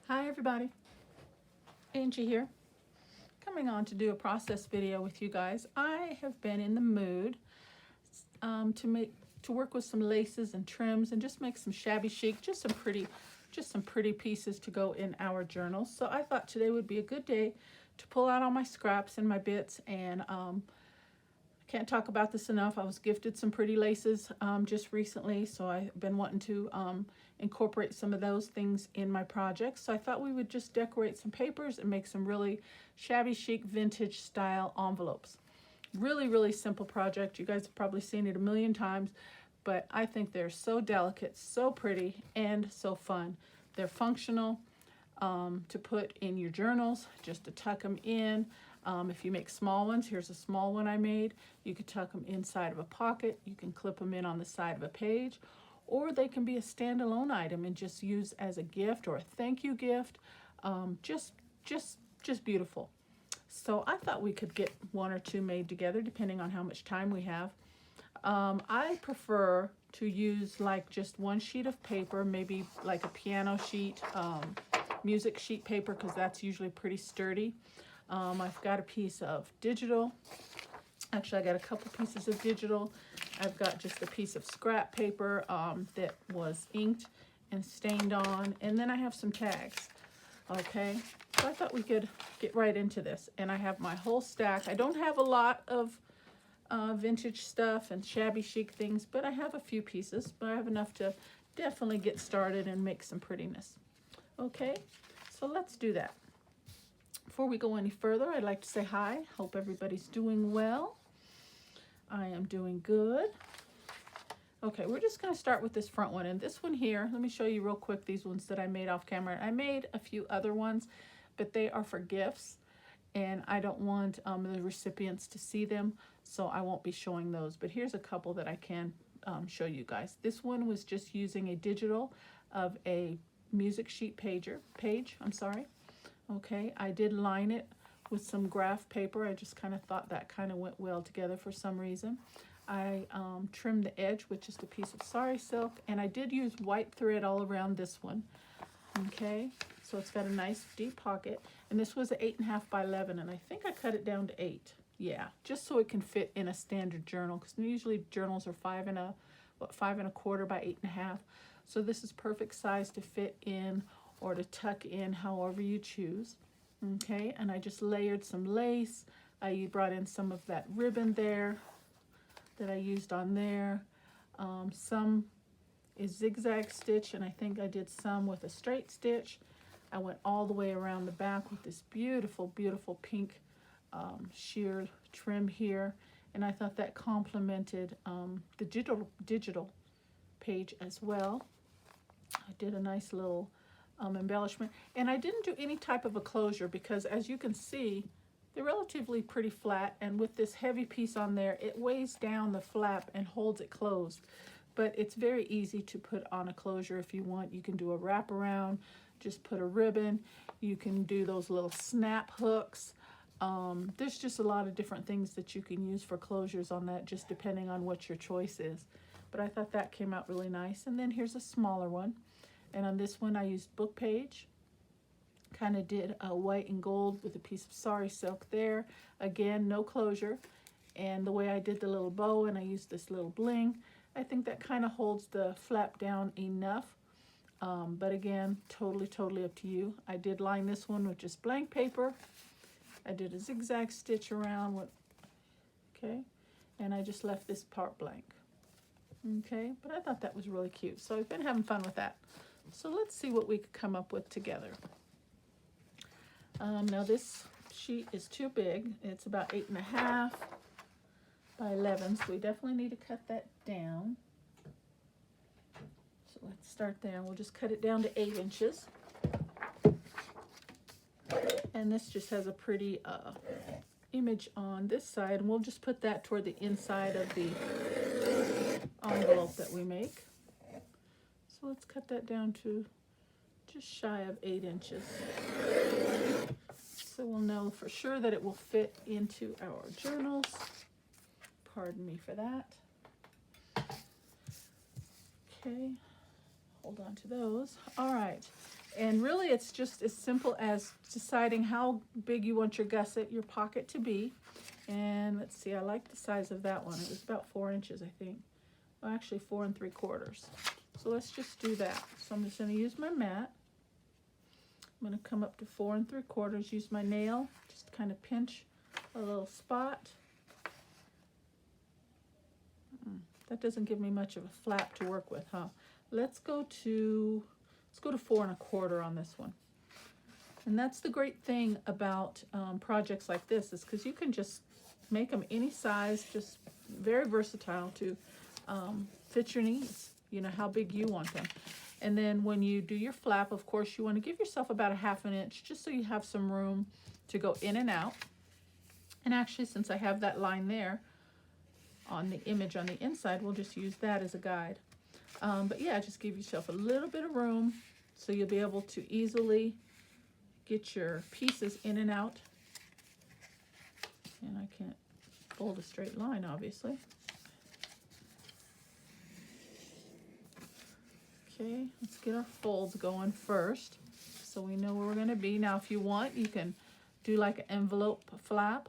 Hi everybody, Angie here, coming on to do a process video with you guys. I have been in the mood to work with some laces and trims and just make some shabby chic, just some pretty pieces to go in our journals. So I thought today would be a good day to pull out all my scraps and my bits, and I can't talk about this enough. I was gifted some pretty laces just recently, so I've been wanting to incorporate some of those things in my projects. So I thought we would just decorate some papers and make some really shabby chic vintage style envelopes. Really simple project. You guys have probably seen it a million times, but I think they're so delicate, so pretty, and so fun. They're functional to put in your journals, just to tuck them in. If you make small ones, here's a small one I made. You could tuck them inside of a pocket. You can clip them in on the side of a page, or they can be a standalone item and just use as a gift or a thank you gift. Just beautiful. So I thought we could get one or two made together depending on how much time we have. I prefer to use like just one sheet of paper, maybe like a piano sheet, music sheet paper, because that's usually pretty sturdy. I've got a piece of digital. Actually, I got a couple pieces of digital. I've got just a piece of scrap paper that was inked and stained on, and then I have some tags. Okay, so I thought we could get right into this, and I have my whole stack. I don't have a lot of vintage stuff and shabby chic things, but I have a few pieces, but I have enough to definitely get started and make some prettiness. Okay, so let's do that. Before we go any further, I'd like to say hi. Hope everybody's doing well. I am doing good. Okay, we're just going to start with this front one. And this one here, let me show you real quick these ones that I made off camera. I made a few other ones, but they are for gifts, and I don't want the recipients to see them, so I won't be showing those. But here's a couple that I can show you guys. This one was just using a digital of a music sheet page. Okay, I did line it with some graph paper. I just kind of thought that kind of went well together for some reason. I trimmed the edge with just a piece of sari silk, and I did use white thread all around this one. Okay, so it's got a nice deep pocket, and this was 8.5 by 11, and I think I cut it down to 8. Yeah, just so it can fit in a standard journal, because usually journals are 5 1/4 by 8.5. So this is perfect size to fit in or to tuck in however you choose. Okay, and I just layered some lace. I brought in some of that ribbon there that I used on there. Some is zigzag stitch, and I think I did some with a straight stitch. I went all the way around the back with this beautiful pink sheer trim here, and I thought that complemented the digital page as well. I did a nice little embellishment, and I didn't do any type of a closure because, as you can see, they're relatively pretty flat, and with this heavy piece on there, it weighs down the flap and holds it closed. But it's very easy to put on a closure if you want. You can do a wraparound, just put a ribbon. You can do those little snap hooks. There's just a lot of different things that you can use for closures on that, just depending on what your choice is. But I thought that came out really nice. And then here's a smaller one. And on this one, I used book page. Kind of did a white and gold with a piece of sari silk there. Again, no closure. And the way I did the little bow, and I used this little bling, I think that kind of holds the flap down enough. But again, totally up to you. I did line this one with just blank paper. I did a zigzag stitch around with, okay, and I just left this part blank. Okay, but I thought that was really cute. So I've been having fun with that. So let's see what we could come up with together. Now this sheet is too big. It's about 8.5 by 11, so we definitely need to cut that down. So let's start there. We'll just cut it down to 8 inches. And this just has a pretty image on this side, and we'll just put that toward the inside of the envelope that we make. So let's cut that down to just shy of 8 inches. So we'll know for sure that it will fit into our journals. Pardon me for that. Okay, hold on to those. All right, And really it's just as simple as deciding how big you want your gusset, your pocket to be. And let's see, I like the size of that one. It was about 4 inches, I think. Well, actually 4 3/4. So let's just do that. So I'm just going to use my mat. I'm going to come up to 4 3/4, use my nail, just kind of pinch a little spot. That doesn't give me much of a flap to work with, huh? Let's go to 4 1/4 on this one. And that's the great thing about projects like this, is because you can just make them any size, just very versatile to fit your needs, you know, how big you want them. And then when you do your flap, of course, you want to give yourself about a 1/2 inch, just so you have some room to go in and out. And actually, since I have that line there on the image on the inside, we'll just use that as a guide. But yeah, just give yourself a little bit of room so you'll be able to easily get your pieces in and out. And I can't fold a straight line, obviously. Okay, let's get our folds going first so we know where we're going to be. Now, if you want, you can do like an envelope flap.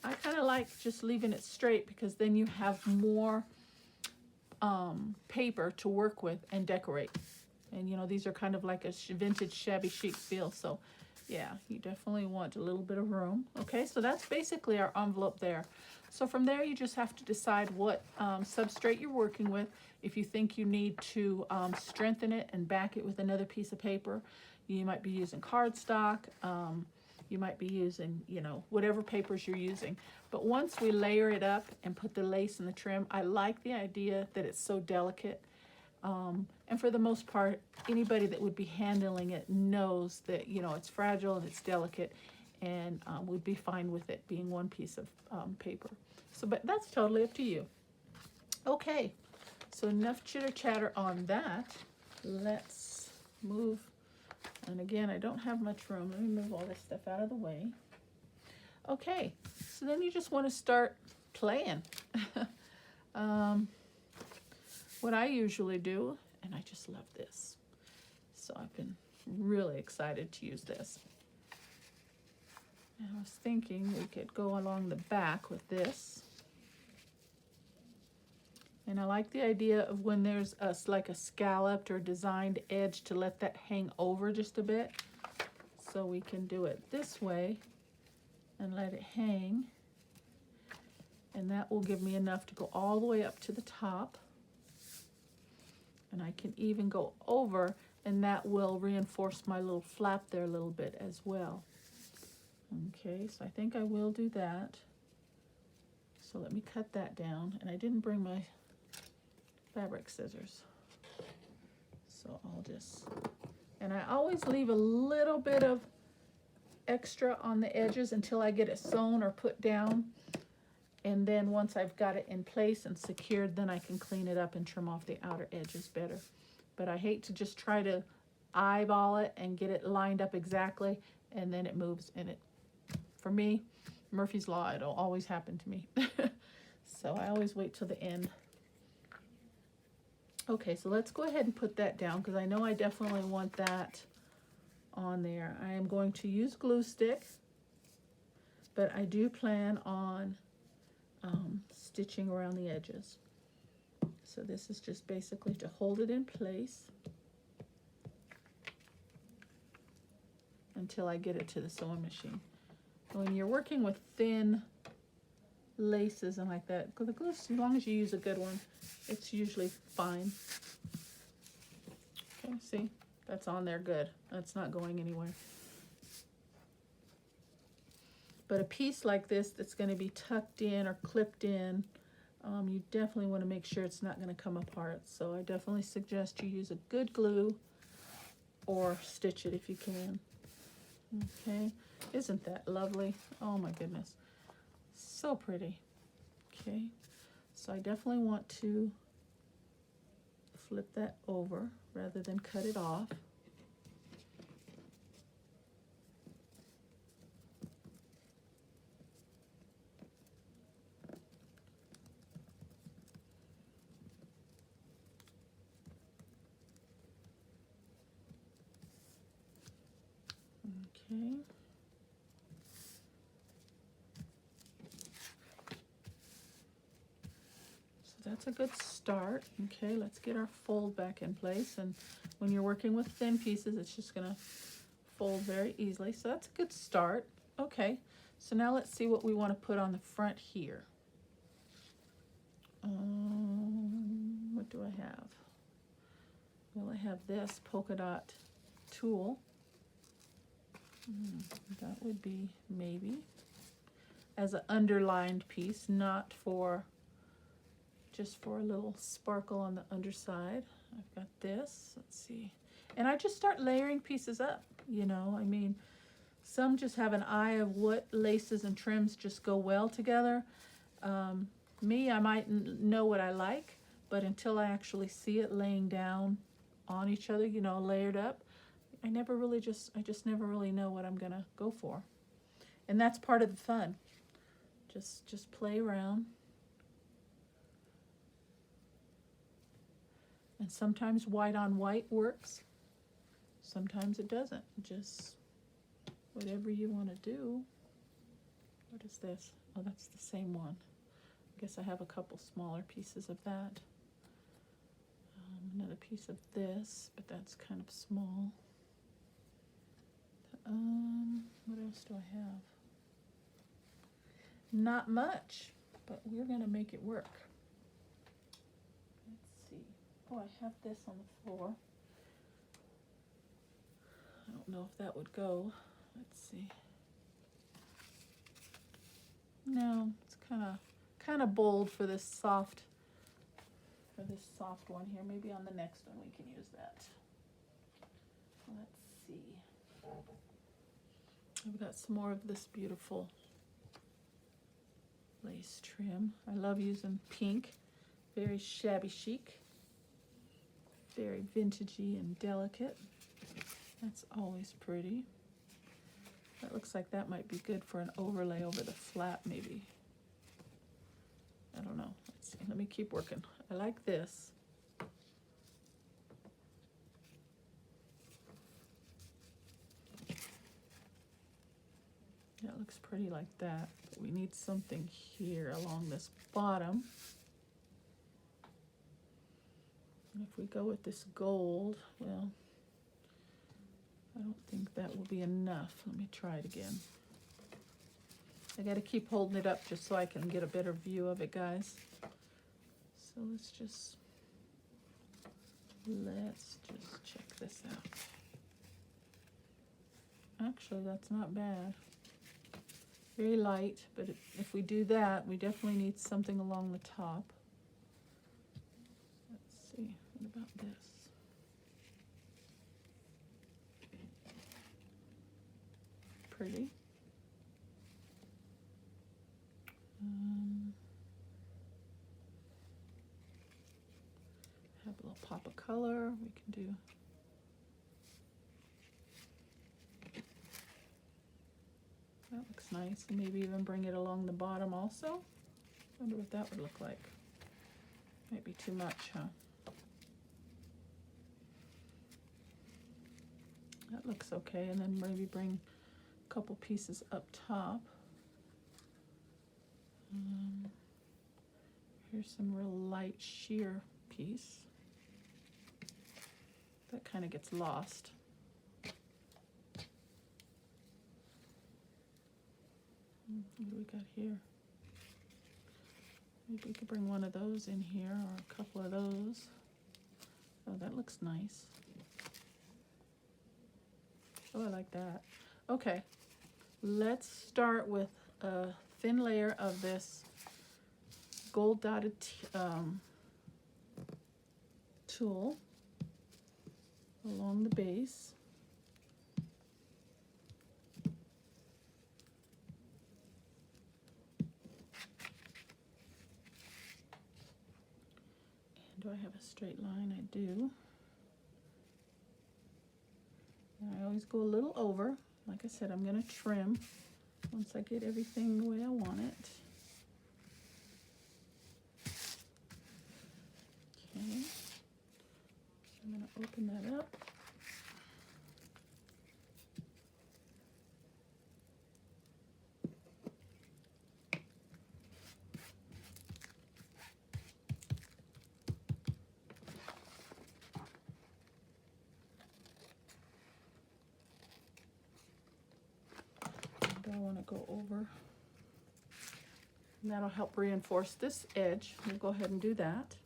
I kind of like just leaving it straight because then you have more paper to work with and decorate. And you know, these are kind of like a vintage shabby chic feel. So yeah, you definitely want a little bit of room. Okay, so that's basically our envelope there. So from there, you just have to decide what substrate you're working with. If you think you need to strengthen it and back it with another piece of paper, you might be using cardstock. You might be using, you know, whatever papers you're using. But once we layer it up and put the lace and the trim, I like the idea that it's so delicate. And for the most part, anybody that would be handling it knows that, you know, it's fragile and it's delicate, and would be fine with it being one piece of paper. So, but that's totally up to you. Okay, so enough chitter chatter on that. Let's move. And again, I don't have much room. Let me move all this stuff out of the way. Okay, so then you just want to start playing. What I usually do, and I just love this, so I've been really excited to use this. And I was thinking we could go along the back with this. And I like the idea of when there's like a scalloped or designed edge to let that hang over just a bit. So we can do it this way and let it hang. And that will give me enough to go all the way up to the top. And I can even go over, and that will reinforce my little flap there a little bit as well. Okay, so I think I will do that. So let me cut that down. And I didn't bring my fabric scissors. So I'll just, and I always leave a little bit of extra on the edges until I get it sewn or put down. And then once I've got it in place and secured, then I can clean it up and trim off the outer edges better. But I hate to just try to eyeball it and get it lined up exactly, and then it moves. And it, for me, Murphy's Law, it'll always happen to me. So I always wait till the end. Okay, so let's go ahead and put that down because I know I definitely want that on there. I am going to use glue stick, but I do plan on stitching around the edges. So this is just basically to hold it in place until I get it to the sewing machine. When you're working with thin laces and like that, the glue, as long as you use a good one, it's usually fine. Okay, see, that's on there good. That's not going anywhere. But a piece like this that's going to be tucked in or clipped in, you definitely want to make sure it's not going to come apart. So I definitely suggest you use a good glue or stitch it if you can. Okay, isn't that lovely? Oh my goodness, so pretty. Okay, so I definitely want to flip that over rather than cut it off. Okay. So that's a good start. Okay, let's get our fold back in place. And when you're working with thin pieces, it's just gonna fold very easily. So that's a good start. Okay, so now let's see what we want to put on the front here. What do I have? Well, I have this polka dot tulle. That would be maybe as an underlined piece, not for just for a little sparkle on the underside. I've got this. Let's see. And I just start layering pieces up, you know. I mean, some just have an eye of what laces and trims just go well together. Me, I might know what I like, but until I actually see it laying down on each other, you know, layered up, I just never really know what I'm gonna go for. And that's part of the fun. Just play around. And sometimes white on white works. Sometimes it doesn't. Just whatever you want to do. What is this? Oh, that's the same one. I guess I have a couple smaller pieces of that. Another piece of this, but that's kind of small. What else do I have? Not much, but we're going to make it work. Let's see. Oh, I have this on the floor. I don't know if that would go. Let's see. No, it's kind of bold for this soft one here. Maybe on the next one we can use that. Let's see. I've got some more of this beautiful lace trim. I love using pink. Very shabby chic. Very vintagey and delicate. That's always pretty. That looks like that might be good for an overlay over the flap, maybe. I don't know. Let's see. Let me keep working. I like this. That looks pretty like that. But we need something here along this bottom. And if we go with this gold, well, I don't think that will be enough. Let me try it again. I got to keep holding it up just so I can get a better view of it, guys. So let's just check this out. Actually, that's not bad. Very light, but if we do that, we definitely need something along the top. Let's see, what about this? Pretty. Have a little pop of color. We can do. That looks nice. And maybe even bring it along the bottom also. Wonder what that would look like. Might be too much, huh? That looks okay. And then maybe bring a couple pieces up top. Here's some real light sheer piece. That kind of gets lost. What do we got here? Maybe we could bring one of those in here, or a couple of those. Oh, that looks nice. Oh, I like that. Okay, let's start with a thin layer of this gold dotted tulle along the base. And do I have a straight line? I do. And I always go a little over. Like I said, I'm going to trim once I get everything the way I want it. Okay. I'm going to open that up. I want to go over. And that'll help reinforce this edge. We'll go ahead and do that.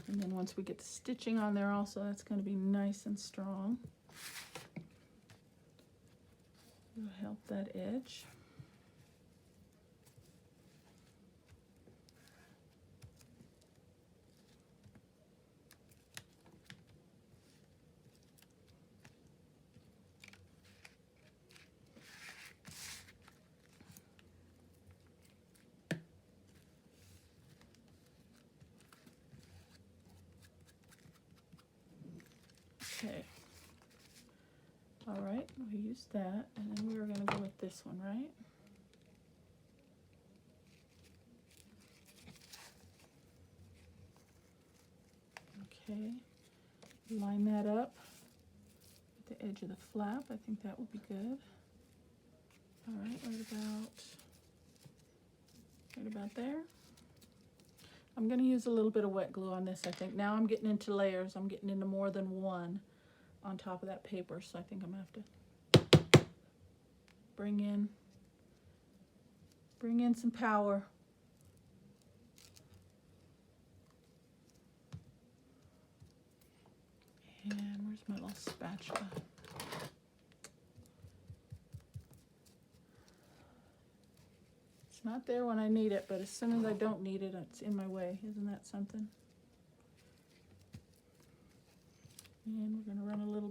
And then once we get the stitching on there also, that's going to be nice and strong. It'll help that edge. Okay. All right, we used that, and then we were going to go with this one, right? Okay. Line that up at the edge of the flap. I think that would be good. All right, right about there. I'm going to use a little bit of wet glue on this, I think. Now I'm getting into layers. I'm getting into more than one on top of that paper, so I think I'm going to have to bring in some power. And where's my little spatula? It's not there when I need it, but as soon as I don't need it, it's in my way. Isn't that something? And we're going to run a little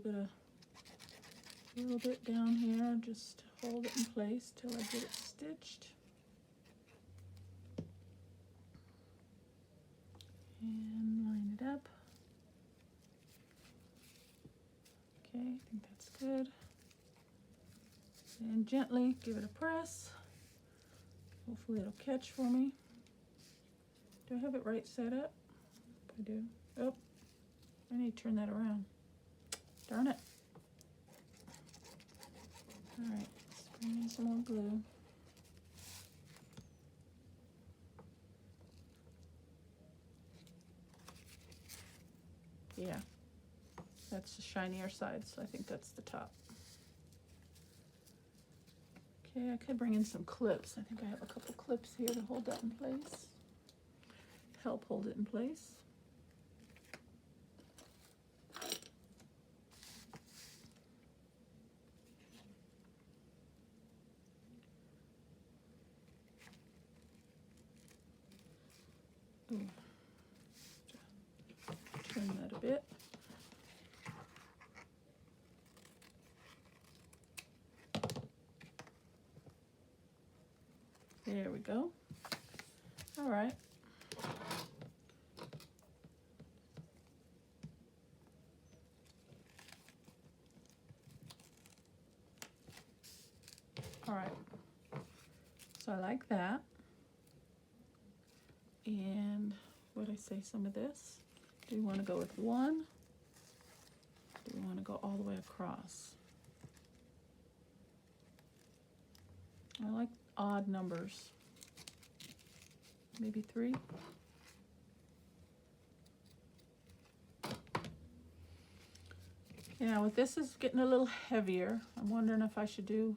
bit down here. Just hold it in place till I get it stitched. And line it up. Okay, I think that's good. And gently give it a press. Hopefully it'll catch for me. Do I have it right set up? I do. Oh, I need to turn that around. Darn it. All right, let's bring in some more glue. Yeah, that's the shinier side, so I think that's the top. Okay, I could bring in some clips. I think I have a couple clips here to hold that in place. Help hold it in place. Ooh. Turn that a bit. There we go. All right. All right. So I like that. And what did I say, some of this? Do we want to go with one? Do we want to go all the way across? I like odd numbers. Maybe 3. Yeah, with this is getting a little heavier. I'm wondering if I should do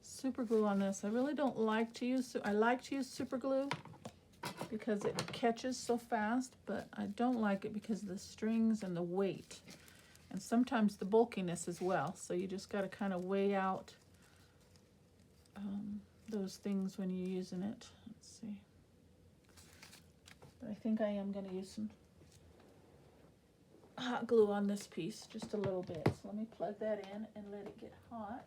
super glue on this. I really don't like to use, I like to use super glue because it catches so fast, but I don't like it because of the strings and the weight. And sometimes the bulkiness as well. So you just got to kind of weigh out those things when you're using it. Let's see. But I think I am going to use some hot glue on this piece, just a little bit. So let me plug that in and let it get hot.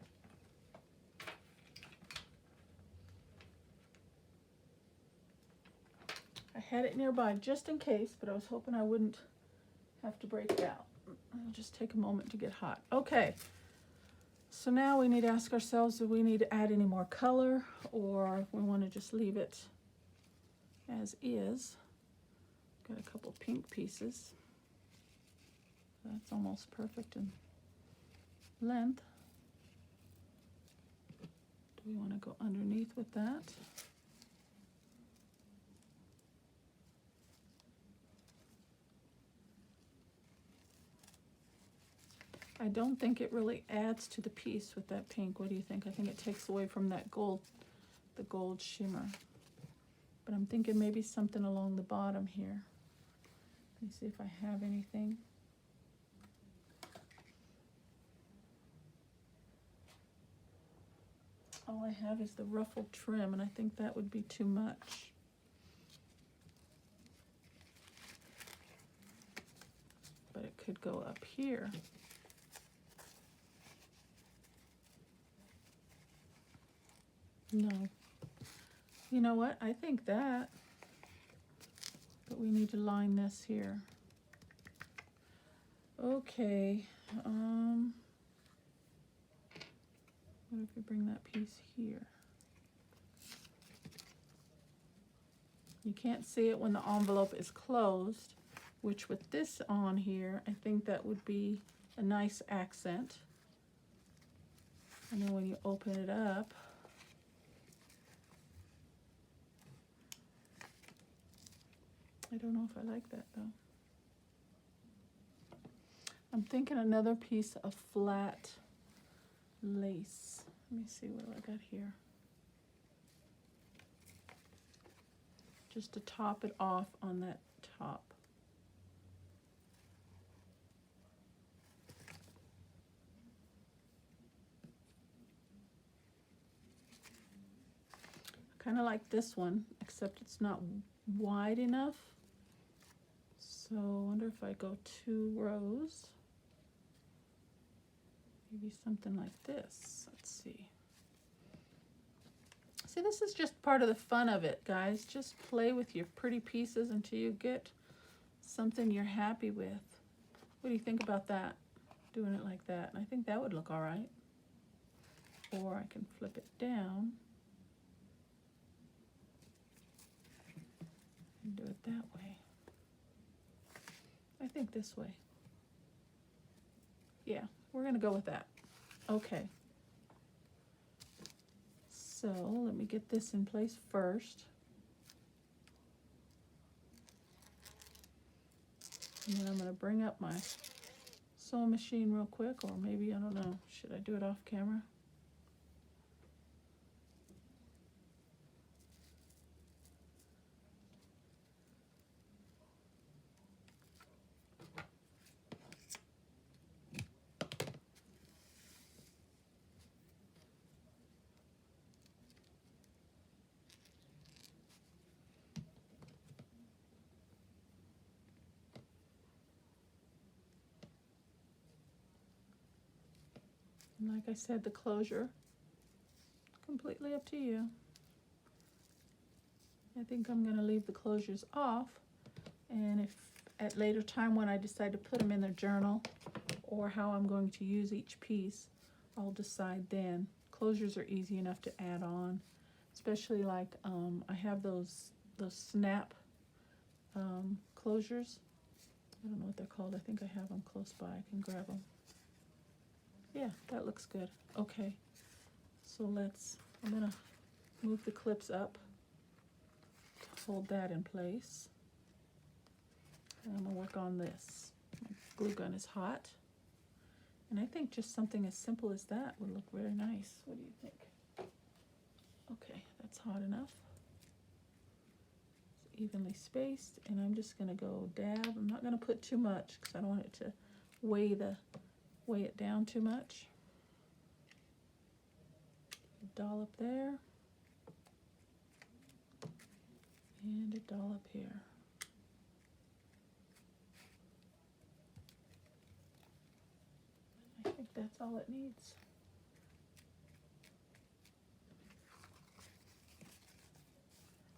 I had it nearby just in case, but I was hoping I wouldn't have to break it out. It'll just take a moment to get hot. Okay, so now we need to ask ourselves, do we need to add any more color, or we want to just leave it as is. Got a couple pink pieces. That's almost perfect in length. Do we want to go underneath with that? I don't think it really adds to the piece with that pink. What do you think? I think it takes away from that gold, the gold shimmer. But I'm thinking maybe something along the bottom here. Let me see if I have anything. All I have is the ruffled trim, and I think that would be too much. But it could go up here. No. You know what? I think that. But we need to line this here. Okay. What if we bring that piece here? You can't see it when the envelope is closed, which with this on here, I think that would be a nice accent. And then when you open it up, I don't know if I like that though. I'm thinking another piece of flat lace. Let me see what I got here. Just to top it off on that top. I kind of like this one, except it's not wide enough. So I wonder if I go 2 rows. Maybe something like this. Let's see. See, this is just part of the fun of it, guys. Just play with your pretty pieces until you get something you're happy with. What do you think about that? Doing it like that. And I think that would look all right. Or I can flip it down and do it that way. I think this way. Yeah, we're gonna go with that. Okay. So let me get this in place first. And then I'm gonna bring up my sewing machine real quick, or maybe, I don't know, should I do it off camera? And like I said, the closure, completely up to you. I think I'm going to leave the closures off, and if at later time when I decide to put them in the journal or how I'm going to use each piece, I'll decide then. Closures are easy enough to add on, especially like I have those snap closures. I don't know what they're called. I think I have them close by. I can grab them. Yeah, that looks good. Okay, so I'm gonna move the clips up to hold that in place. And I'm gonna work on this. My glue gun is hot. And I think just something as simple as that would look very nice. What do you think? Okay, that's hot enough. It's evenly spaced, and I'm just gonna go dab. I'm not gonna put too much because I don't want it to weigh it down too much. A dollop there. And a dollop here. I think that's all it needs.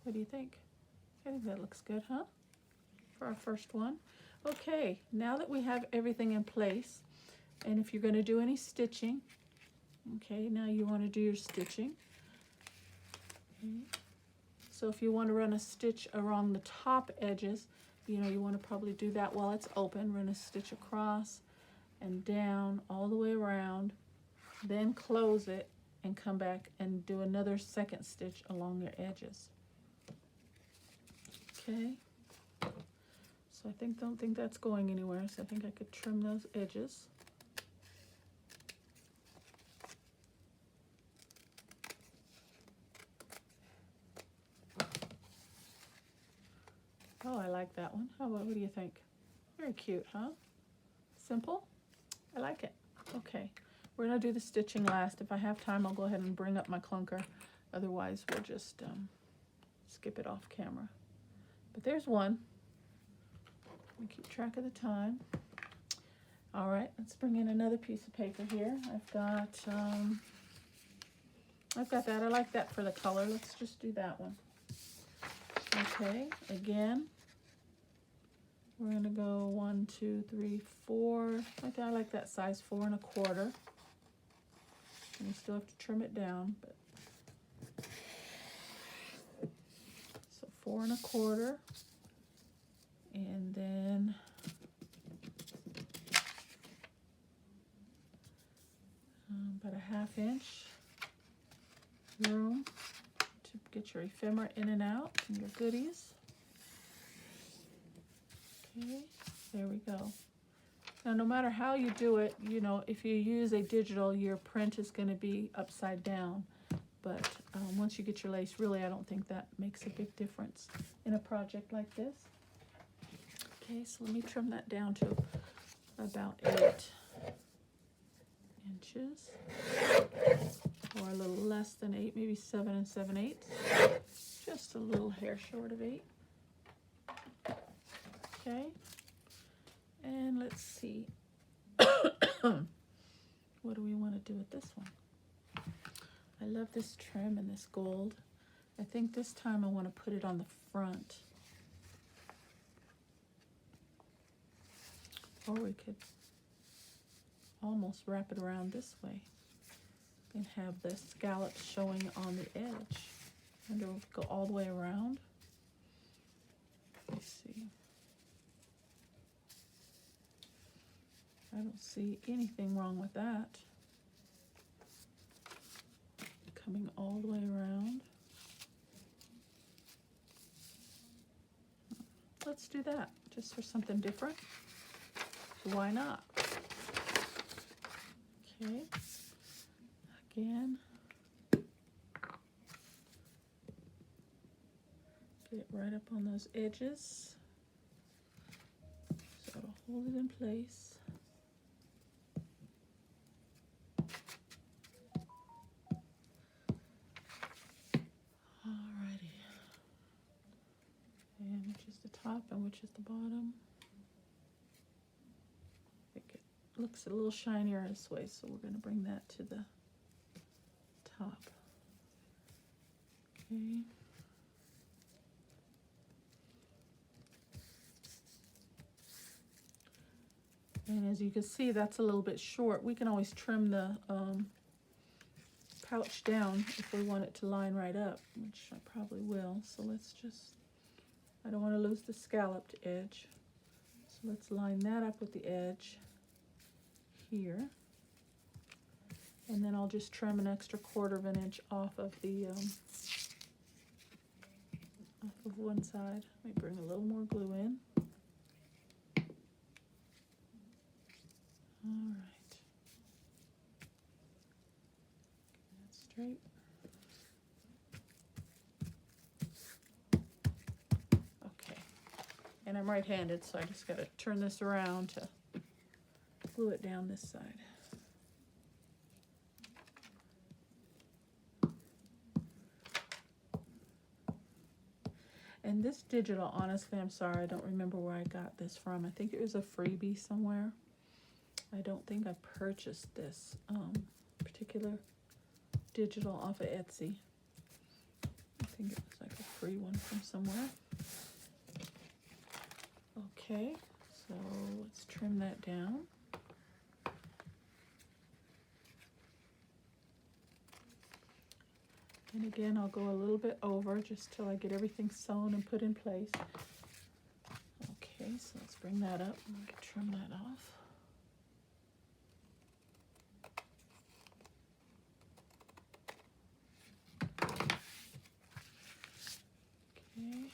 What do you think? I think that looks good, huh? For our first one. Okay, now that we have everything in place, and if you're going to do any stitching, okay, now you want to do your stitching. Okay. So if you want to run a stitch around the top edges, you know, you want to probably do that while it's open. Run a stitch across and down all the way around, then close it and come back and do another second stitch along your edges. Okay. So I don't think that's going anywhere, so I think I could trim those edges. Oh, I like that one. What do you think? Very cute, huh? Simple. I like it. Okay, we're gonna do the stitching last. If I have time, I'll go ahead and bring up my clunker. Otherwise, we'll just skip it off camera. But there's one. Let me keep track of the time. All right, let's bring in another piece of paper here. I've got that. I like that for the color. Let's just do that one. Okay, again, we're gonna go 1, 2, 3, 4. I like that size, 4 1/4. And you still have to trim it down, but so 4 1/4, and then about a 1/2 inch room to get your ephemera in and out and your goodies. Okay, there we go. Now, no matter how you do it, you know, if you use a digital, your print is going to be upside down. But once you get your lace, really, I don't think that makes a big difference in a project like this. Okay, so let me trim that down to about 8 inches, or a little less than 8, maybe 7 7/8. Just a little hair short of 8. Okay, and let's see. What do we want to do with this one? I love this trim and this gold. I think this time I want to put it on the front. Or we could almost wrap it around this way and have the scallops showing on the edge. And we'll go all the way around. Let's see. I don't see anything wrong with that. Coming all the way around. Let's do that, just for something different. Why not? Okay, again. Get it right up on those edges, so it'll hold it in place. Top and which is the bottom. I think it looks a little shinier this way, so we're going to bring that to the top. Okay. And as you can see, that's a little bit short. We can always trim the pouch down if we want it to line right up, which I probably will. So let's just, I don't want to lose the scalloped edge. So let's line that up with the edge here. And then I'll just trim an extra 1/4 inch off of the off of one side. Let me bring a little more glue in. All right. Get that straight. Okay. And I'm right-handed, so I just got to turn this around to glue it down this side. And this digital, honestly, I'm sorry, I don't remember where I got this from. I think it was a freebie somewhere. I don't think I purchased this particular digital off of Etsy. I think it was like a free one from somewhere. Okay, so let's trim that down. And again, I'll go a little bit over just till I get everything sewn and put in place. Okay, so let's bring that up and trim that off. Okay,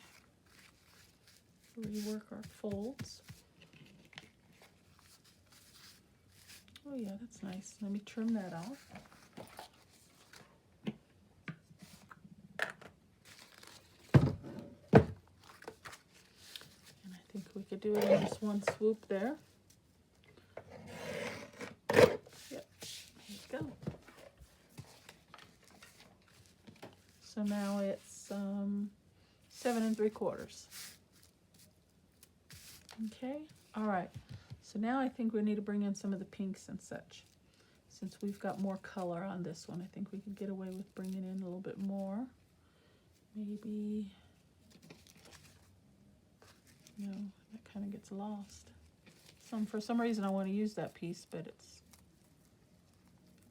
rework our folds. Oh yeah, that's nice. Let me trim that off. do it in just one swoop there. Yep, there you go. So now it's 7 3/4. Okay, all right. So now I think we need to bring in some of the pinks and such. Since we've got more color on this one, I think we could get away with bringing in a little bit more. Maybe, no, that kind of gets lost. For some reason I want to use that piece, but it's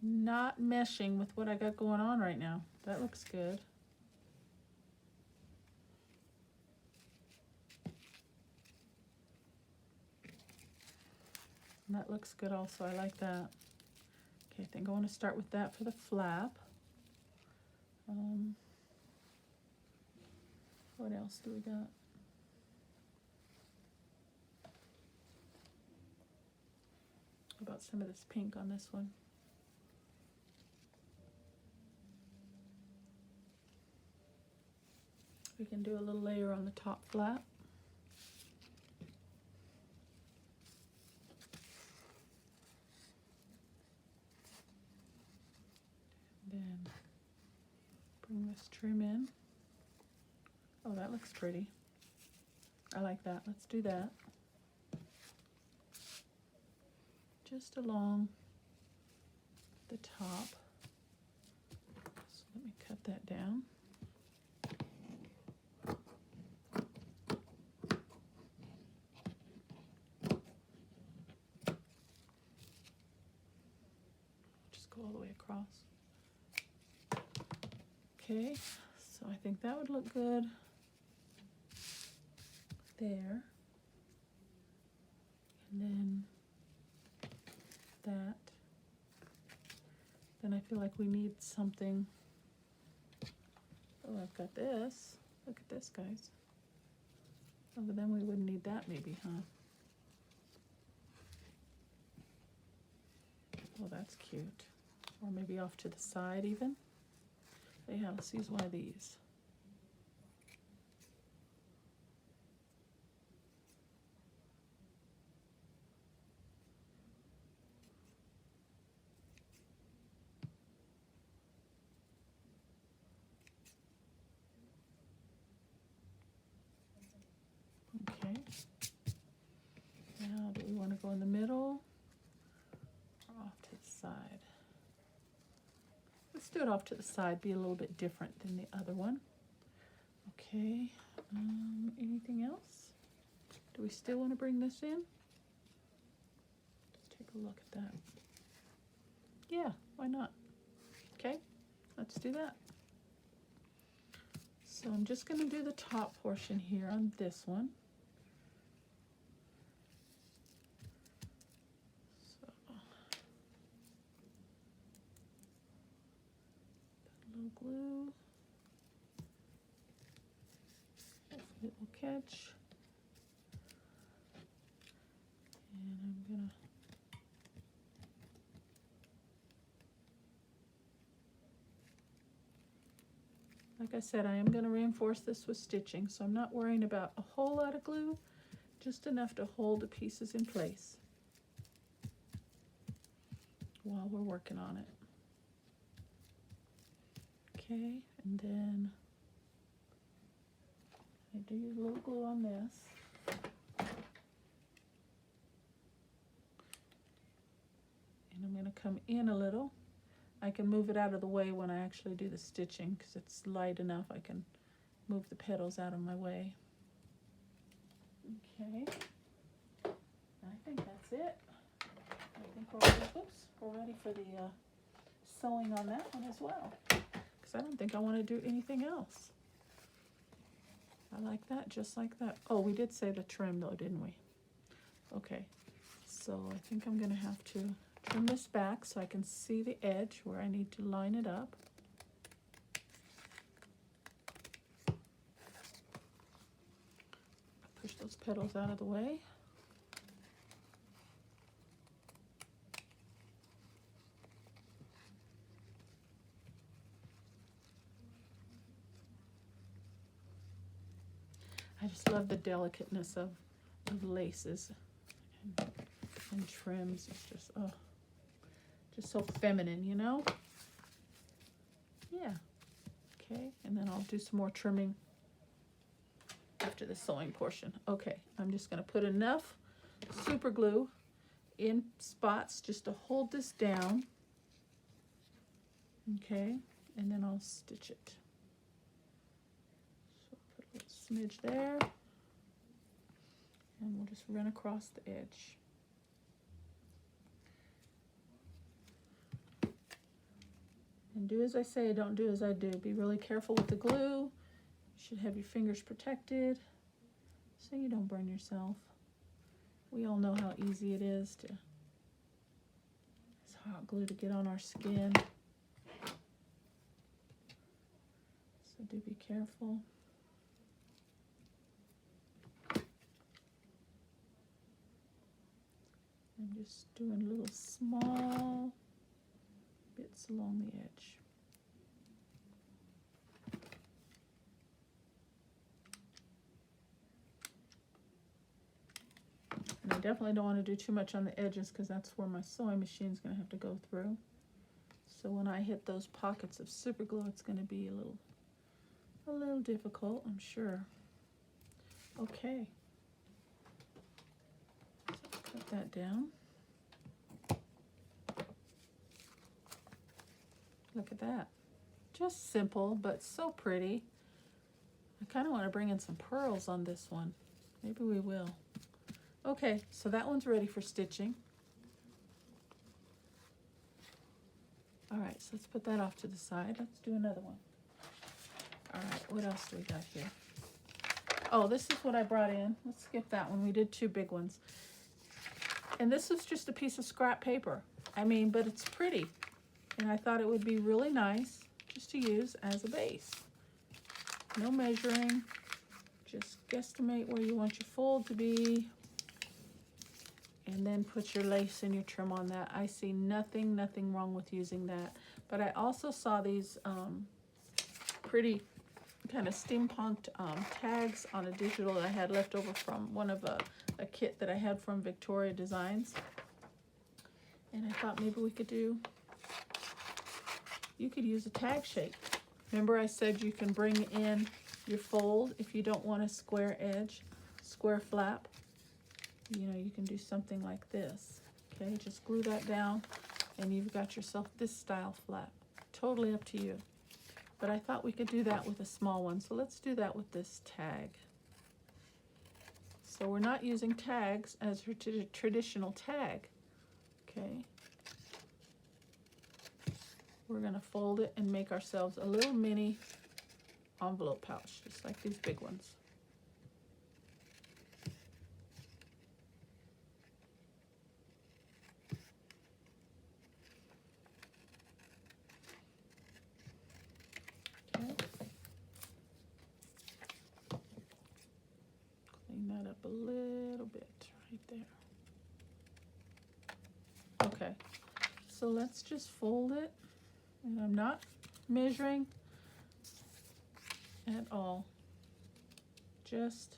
not meshing with what I got going on right now. That looks good. And that looks good also, I like that. Okay, I think I want to start with that for the flap. What else do we got? What about some of this pink on this one? We can do a little layer on the top flap. Then bring this trim in. Oh, that looks pretty. I like that. Let's do that. Just along the top. So let me cut that down. Just go all the way across. Okay, so I think that would look good there. And then that. Then I feel like we need something. Oh, I've got this. Look at this, guys. Oh, but then we wouldn't need that maybe, huh? Oh, that's cute. Or maybe off to the side even. Yeah, let's use one of these. Okay. Now, do we want to go in the middle or off to the side? Let's do it off to the side, be a little bit different than the other one. Okay, anything else? Do we still want to bring this in? Let's take a look at that. Yeah, why not? Okay, let's do that. So I'm just going to do the top portion here on this one. So, put a little glue. Hopefully it will catch. And I'm going to like I said, I am going to reinforce this with stitching, so I'm not worrying about a whole lot of glue, just enough to hold the pieces in place while we're working on it. Okay, and then I do use a little glue on this. And I'm going to come in a little. I can move it out of the way when I actually do the stitching because it's light enough. I can move the petals out of my way. Okay, I think that's it. I think we're ready, we're ready for the sewing on that one as well, because I don't think I want to do anything else. I like that, just like that. Oh, we did say the trim though, didn't we? Okay, so I think I'm going to have to trim this back so I can see the edge where I need to line it up. Push those petals out of the way. I just love the delicateness of of laces and trims. It's just, oh, just so feminine, you know? Yeah. Okay, and then I'll do some more trimming after the sewing portion. Okay, I'm just going to put enough super glue in spots just to hold this down. Okay, and then I'll stitch it. So put a little smidge there, and we'll just run across the edge. And do as I say, don't do as I do. Be really careful with the glue. You should have your fingers protected so you don't burn yourself. We all know how easy it is to, it's hot glue to get on our skin. So do be careful. I'm just doing little small bits along the edge. And I definitely don't want to do too much on the edges because that's where my sewing machine is going to have to go through. So when I hit those pockets of super glue, it's going to be a little difficult, I'm sure. Okay. So cut that down. Look at that. Just simple, but so pretty. I kind of want to bring in some pearls on this one. Maybe we will. Okay, so that one's ready for stitching. All right, so let's put that off to the side. Let's do another one. All right, what else do we got here? Oh, this is what I brought in. Let's skip that one. We did two big ones. And this is just a piece of scrap paper. I mean, but it's pretty. And I thought it would be really nice just to use as a base. No measuring. Just guesstimate where you want your fold to be. And then put your lace and your trim on that. I see nothing wrong with using that. But I also saw these pretty kind of steampunked tags on a digital that I had left over from one of a kit that I had from Victoria Designs. And I thought maybe we could do, you could use a tag shape. Remember I said you can bring in your fold if you don't want a square edge, square flap. You know, you can do something like this. Okay, just glue that down and you've got yourself this style flap. Totally up to you. But I thought we could do that with a small one. So let's do that with this tag. So we're not using tags as a traditional tag. Okay. We're going to fold it and make ourselves a little mini envelope pouch, just like these big ones. Okay. Clean that up a little bit right there. Okay, so let's just fold it. And I'm not measuring at all. Just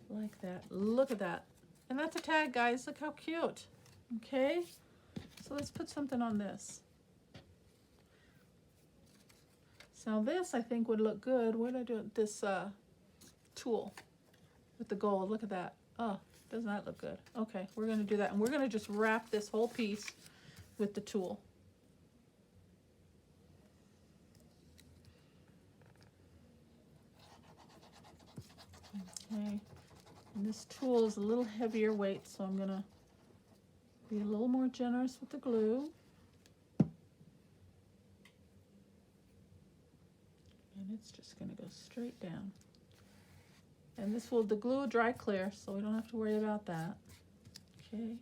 like that. Look at that. And that's a tag, guys. Look how cute. Okay, so let's put something on this. So this I think would look good. What did I do with this tulle with the gold? Look at that. Oh, doesn't that look good? Okay, we're going to do that. And we're going to just wrap this whole piece with the tulle. Okay, and this tulle is a little heavier weight, so I'm going to be a little more generous with the glue. And it's just going to go straight down. And this will, the glue will dry clear, so we don't have to worry about that. Okay.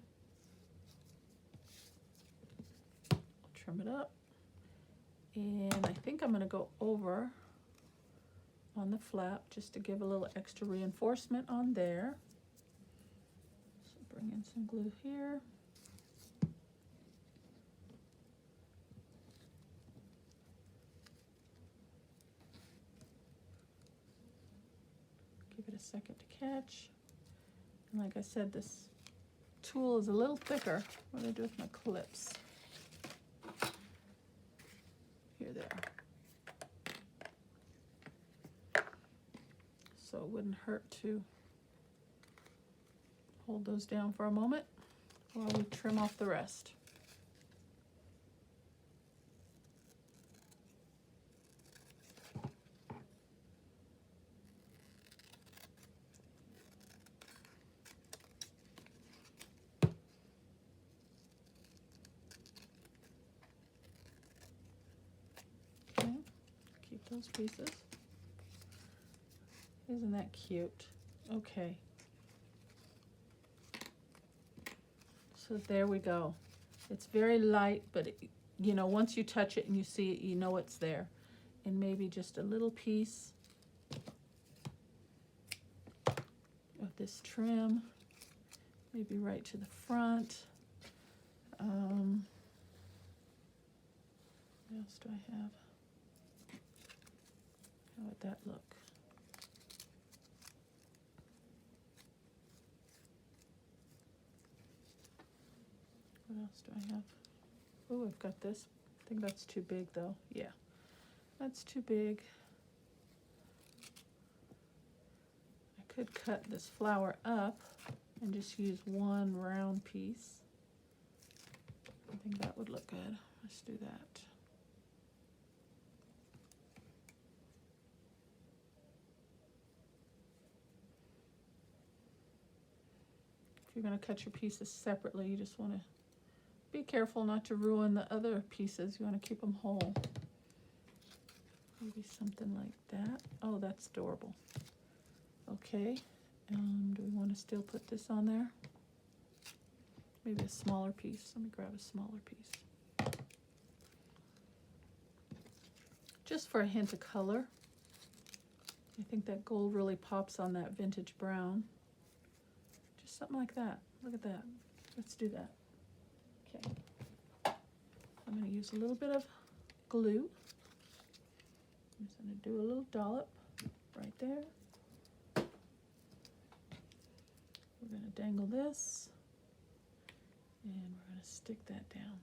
Trim it up. And I think I'm going to go over on the flap just to give a little extra reinforcement on there. So bring in some glue here. Give it a second to catch. And like I said, this tool is a little thicker. What do I do with my clips? Here they are. So it wouldn't hurt to hold those down for a moment while we trim off the rest. Okay, keep those pieces. Isn't that cute? Okay. So there we go. It's very light, but it, you know, once you touch it and you see it, you know it's there. And maybe just a little piece of this trim, maybe right to the front. What else do I have? How would that look? What else do I have? Oh, I've got this. I think that's too big though. Yeah, that's too big. I could cut this flower up and just use one round piece. I think that would look good. Let's do that. If you're going to cut your pieces separately, you just want to be careful not to ruin the other pieces. You want to keep them whole. Maybe something like that. Oh, that's adorable. Okay. Do we want to still put this on there? Maybe a smaller piece. Let me grab a smaller piece. Just for a hint of color. I think that gold really pops on that vintage brown. Just something like that. Look at that. Let's do that. Okay. I'm going to use a little bit of glue. I'm just going to do a little dollop right there. We're going to dangle this, and we're going to stick that down.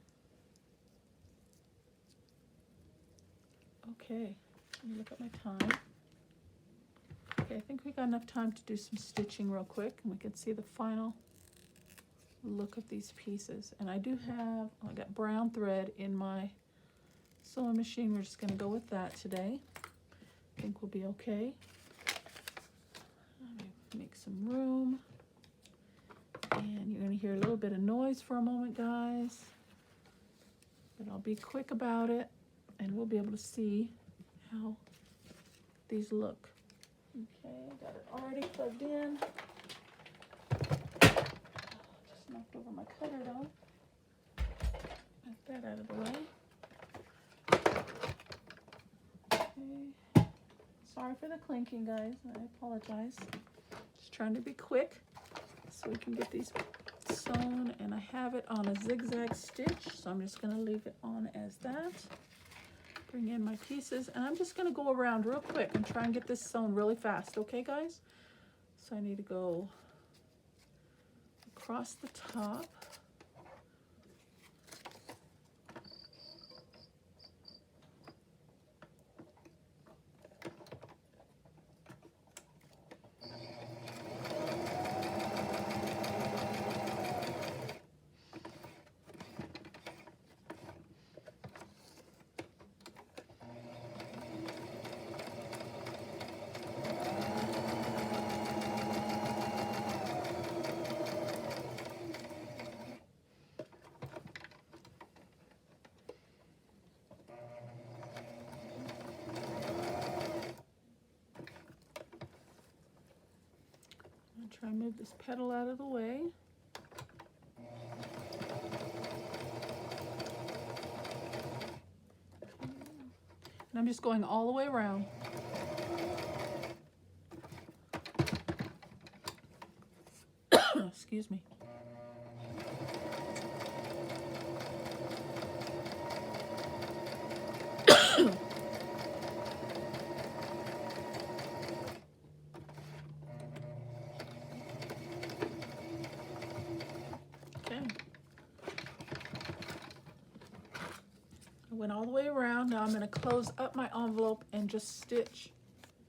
Okay, let me look at my time. Okay, I think we got enough time to do some stitching real quick, and we can see the final look of these pieces. And I do have, I got brown thread in my sewing machine. We're just going to go with that today. I think we'll be okay. Let me make some room. And you're going to hear a little bit of noise for a moment, guys. But I'll be quick about it, and we'll be able to see how these look. Okay, got it already plugged in. Just knocked over my cutter though. Get that out of the way. Okay. Sorry for the clinking, guys. I apologize. Just trying to be quick so we can get these sewn, and I have it on a zigzag stitch, so I'm just going to leave it on as that. Bring in my pieces, and I'm just going to go around real quick and try and get this sewn really fast, okay guys? So I need to go across the top. Try and move this petal out of the way. And I'm just going all the way around. Excuse me. I went all the way around. Now I'm going to close up my envelope and just stitch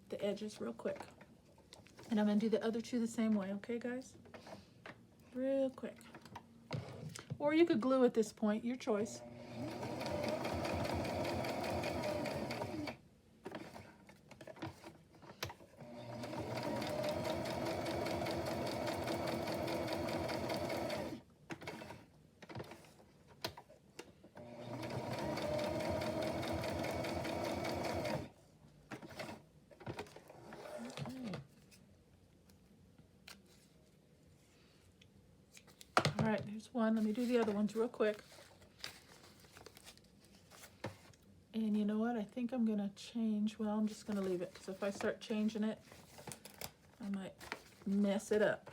the edges real quick. And I'm going to do the other two the same way, okay guys? Real quick. Or you could glue at this point, your choice. All right, here's one. Let me do the other ones real quick. And you know what? I think I'm going to change. Well, I'm just going to leave it because if I start changing it, I might mess it up.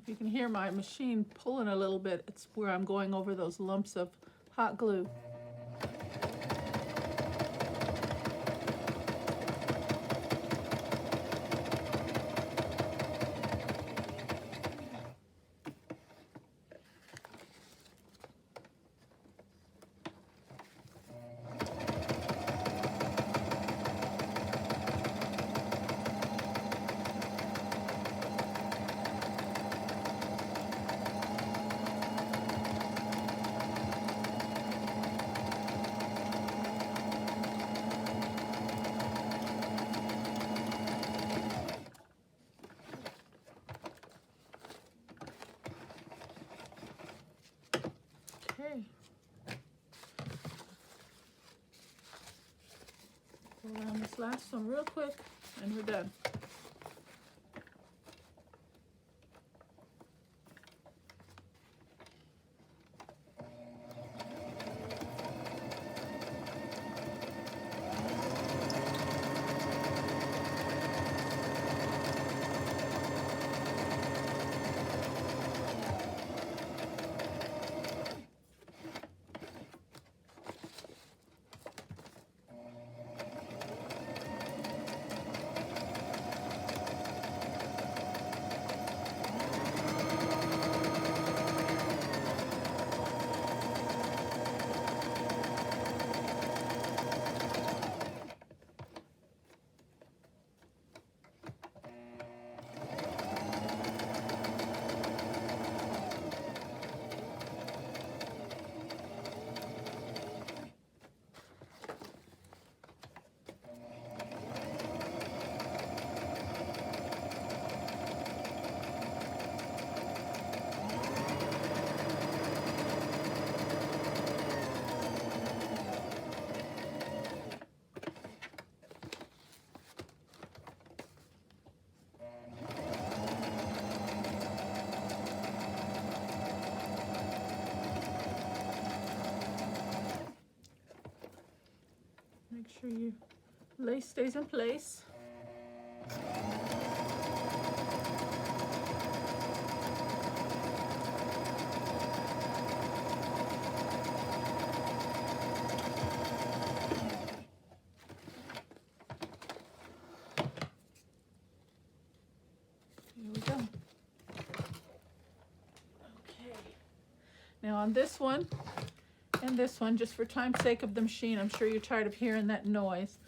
If you can hear my machine pulling a little bit, it's where I'm going over those lumps of hot glue. Okay. Go around this last one real quick and we're done. Make sure your lace stays in place. Here we go. Okay. Now on this one, and this one, just for time's sake of the machine, I'm sure you're tired of hearing that noise.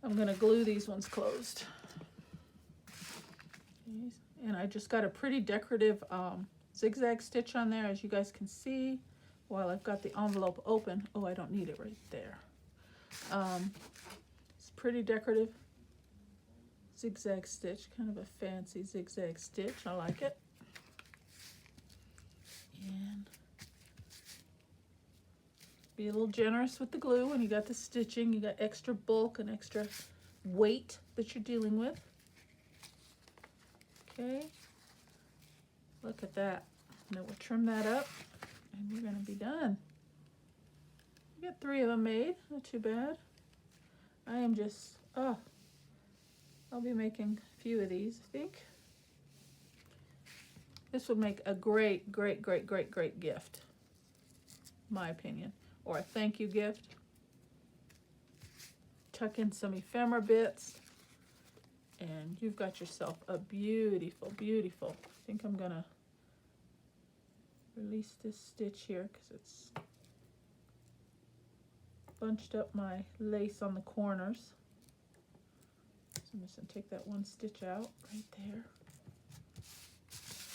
I'm going to glue these ones closed. And I just got a pretty decorative zigzag stitch on there, as you guys can see, while I've got the envelope open. Oh, I don't need it right there. It's pretty decorative zigzag stitch, kind of a fancy zigzag stitch. I like it. And be a little generous with the glue when you got the stitching. You got extra bulk and extra weight that you're dealing with. Okay, look at that. Now we'll trim that up and we're going to be done. We got 3 of them made, not too bad. I am just, oh, I'll be making a few of these, I think. This would make a great, great, great, great, great gift, my opinion, or a thank you gift. Tuck in some ephemera bits, and you've got yourself a beautiful, beautiful. I think I'm gonna release this stitch here because it's bunched up my lace on the corners. So I'm just gonna take that one stitch out right there,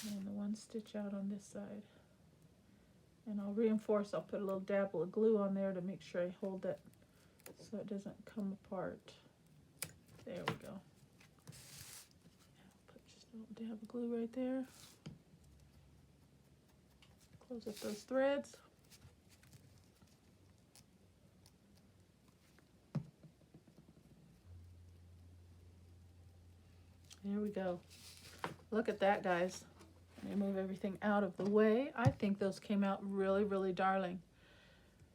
and the one stitch out on this side. And I'll reinforce, I'll put a little dabble of glue on there to make sure I hold that so it doesn't come apart. There we go. Put just a little dab of glue right there. Close up those threads. There we go. Look at that, guys. Let me move everything out of the way. I think those came out really, really darling.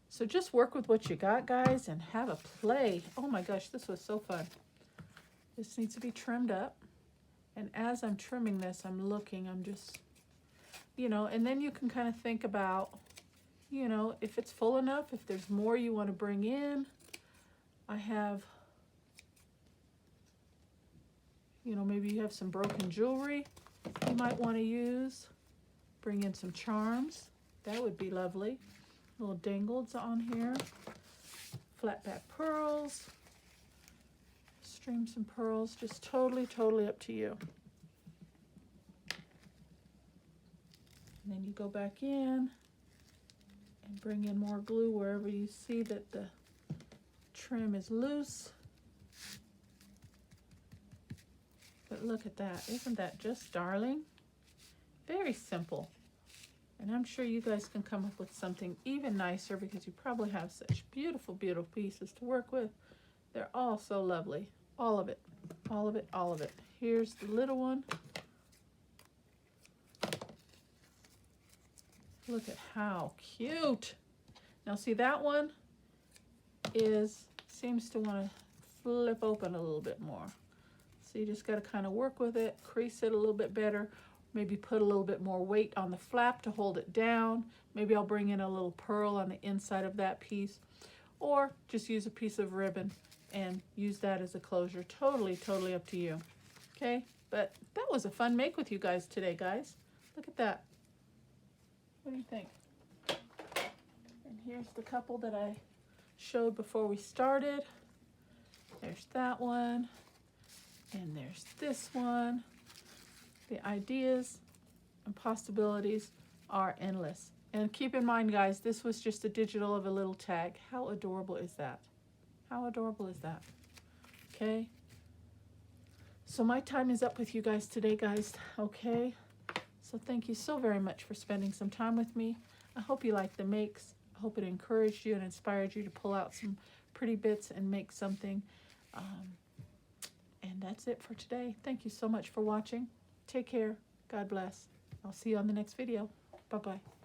So just work with what you got, guys, and have a play. Oh my gosh, this was so fun. This needs to be trimmed up. And as I'm trimming this, I'm looking, I'm just, you know, and then you can kind of think about, you know, if it's full enough, if there's more you want to bring in. I have, you know, maybe you have some broken jewelry you might want to use. Bring in some charms. That would be lovely. Little dangles on here. Flat back pearls. Stream some pearls. Just totally, totally up to you. And then you go back in and bring in more glue wherever you see that the trim is loose. But look at that. Isn't that just darling? Very simple. And I'm sure you guys can come up with something even nicer because you probably have such beautiful, beautiful pieces to work with. They're all so lovely. All of it. All of it. All of it. Here's the little one. Look at how cute. Now see, that one seems to want to flip open a little bit more. So you just got to kind of work with it, crease it a little bit better, maybe put a little bit more weight on the flap to hold it down. Maybe I'll bring in a little pearl on the inside of that piece, or just use a piece of ribbon and use that as a closure. Totally, totally up to you. Okay, but that was a fun make with you guys today, guys. Look at that. What do you think? And here's the couple that I showed before we started. There's that one. And there's this one. The ideas and possibilities are endless. And keep in mind, guys, this was just a digital of a little tag. How adorable is that? How adorable is that? Okay. So my time is up with you guys today, guys. Okay. So thank you so very much for spending some time with me. I hope you liked the makes. I hope it encouraged you and inspired you to pull out some pretty bits and make something. And that's it for today. Thank you so much for watching. Take care. God bless. I'll see you on the next video. Bye-bye.